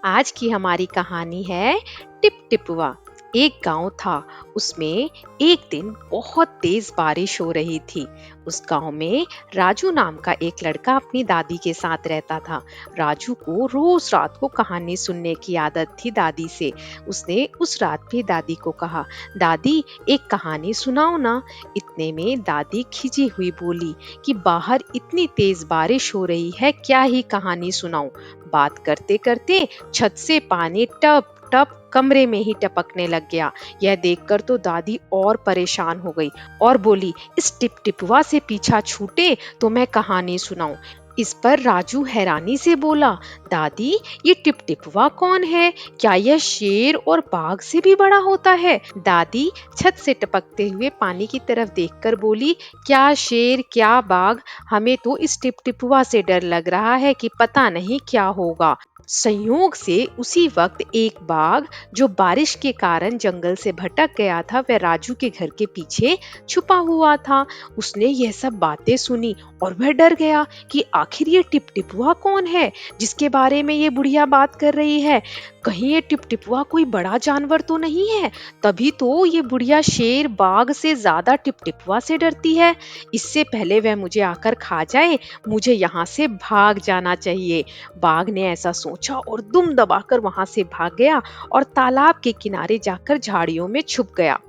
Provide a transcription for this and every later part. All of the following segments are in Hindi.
आज की हमारी कहानी है टिप टिपुआ। एक गांव था। उसमें एक दिन बहुत तेज बारिश हो रही थी। उस गांव में राजू नाम का एक लड़का अपनी दादी के साथ रहता था। राजू को रोज रात को कहानी सुनने की आदत थी दादी से। उसने उस रात भी दादी को कहा, दादी एक कहानी सुनाओ ना। इतने में दादी खिजी हुई बोली कि बाहर इतनी तेज बारिश हो रही है, क्या ही कहानी सुनाऊं। बात करते करते छत से पानी टप टप कमरे में ही टपकने लग गया। यह देखकर तो दादी और परेशान हो गई और बोली, इस टिप टिपुआ से पीछा छूटे तो मैं कहानी सुनाऊं। इस पर राजू हैरानी से बोला, दादी ये टिप टिपुआ कौन है? क्या यह शेर और बाघ से भी बड़ा होता है? दादी छत से टपकते हुए पानी की तरफ देखकर बोली, क्या शेर क्या बाघ, हमें तो इस टिप टिपुआ से डर लग रहा है कि पता नहीं क्या होगा। संयोग से उसी वक्त एक बाघ जो बारिश के कारण जंगल से भटक गया था, वह राजू के घर के पीछे छुपा हुआ था। उसने यह सब बातें सुनी और वह डर गया कि आखिर ये टिप टिपुआ कौन है जिसके बारे में ये बुढ़िया बात कर रही है। कहीं ये टिप टिपुआ कोई बड़ा जानवर तो नहीं है? तभी तो ये बुढ़िया शेर बाघ से ज्यादा टिप टिपुआ से डरती है। इससे पहले वह मुझे आकर खा जाए, मुझे यहाँ से भाग जाना चाहिए। बाघ ने ऐसा सोचा और दुम दबाकर वहां से भाग गया और तालाब के किनारे जाकर झाड़ियों में छुप गया।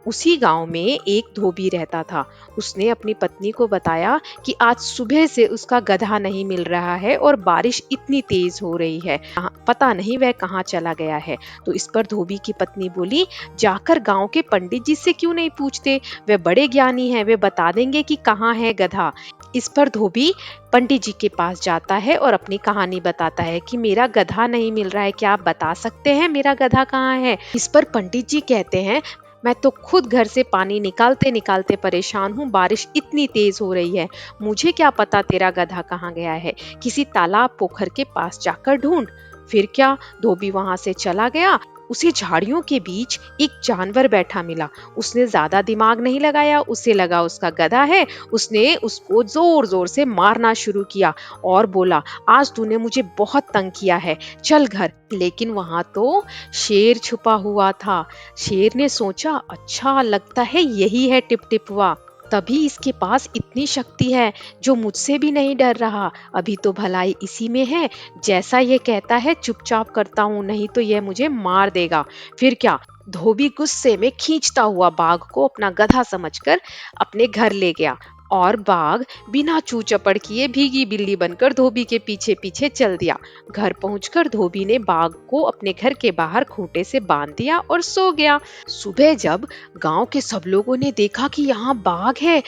उसी गांव में एक धोबी रहता था। उसने अपनी पत्नी को बताया कि आज सुबह से उसका गधा नहीं मिल रहा है और बारिश इतनी तेज हो रही है, पता नहीं वह कहाँ चला गया है। तो इस पर धोबी की पत्नी बोली, जाकर गांव के पंडित जी से क्यों नहीं पूछते, वे बड़े ज्ञानी हैं, वे बता देंगे कि कहाँ है गधा। इस पर धोबी पंडित जी के पास जाता है और अपनी कहानी बताता है कि मेरा गधा नहीं मिल रहा है, क्या आप बता सकते हैं मेरा गधा कहाँ है? इस पर पंडित जी कहते हैं, मैं तो खुद घर से पानी निकालते निकालते परेशान हूँ, बारिश इतनी तेज हो रही है, मुझे क्या पता तेरा गधा कहाँ गया है, किसी तालाब पोखर के पास जाकर ढूंढ। फिर क्या, धोबी वहां से चला गया। उसे झाड़ियों के बीच एक जानवर बैठा मिला। उसने ज्यादा दिमाग नहीं लगाया, उसे लगा उसका गधा है। उसने उसको जोर जोर से मारना शुरू किया और बोला, आज तूने मुझे बहुत तंग किया है, चल घर। लेकिन वहां तो शेर छुपा हुआ था। शेर ने सोचा, अच्छा लगता है यही है टिप टिपुआ, तभी इसके पास इतनी शक्ति है जो मुझसे भी नहीं डर रहा। अभी तो भलाई इसी में है, जैसा ये कहता है चुपचाप करता हूँ, नहीं तो यह मुझे मार देगा। फिर क्या, धोबी गुस्से में खींचता हुआ बाघ को अपना गधा समझकर अपने घर ले गया और बाघ बिना चू चपड़ किए भीगी बिल्ली बनकर धोबी के पीछे पीछे चल दिया। घर पहुंचकर धोबी ने बाघ को अपने घर के बाहर खूंटे से बांध दिया और सो गया। सुबह जब गांव के सब लोगों ने देखा कि यहाँ बाघ है,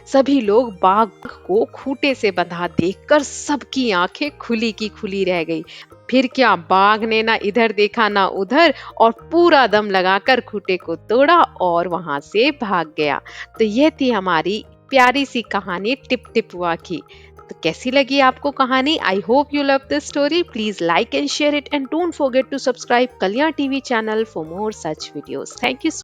सभी लोग बाघ को खूंटे से बंधा देखकर सबकी आंखें खुली की खुली रह गई। फिर क्या, बाघ ने ना इधर देखा ना उधर और पूरा दम लगाकर खूंटे को तोड़ा और वहां से भाग गया। तो यह थी हमारी प्यारी सी कहानी टिप टिपुआ की। तो कैसी लगी आपको कहानी? I hope you love this story. Please like and share it and don't forget to subscribe Kalyan TV channel for more such videos. Thank you.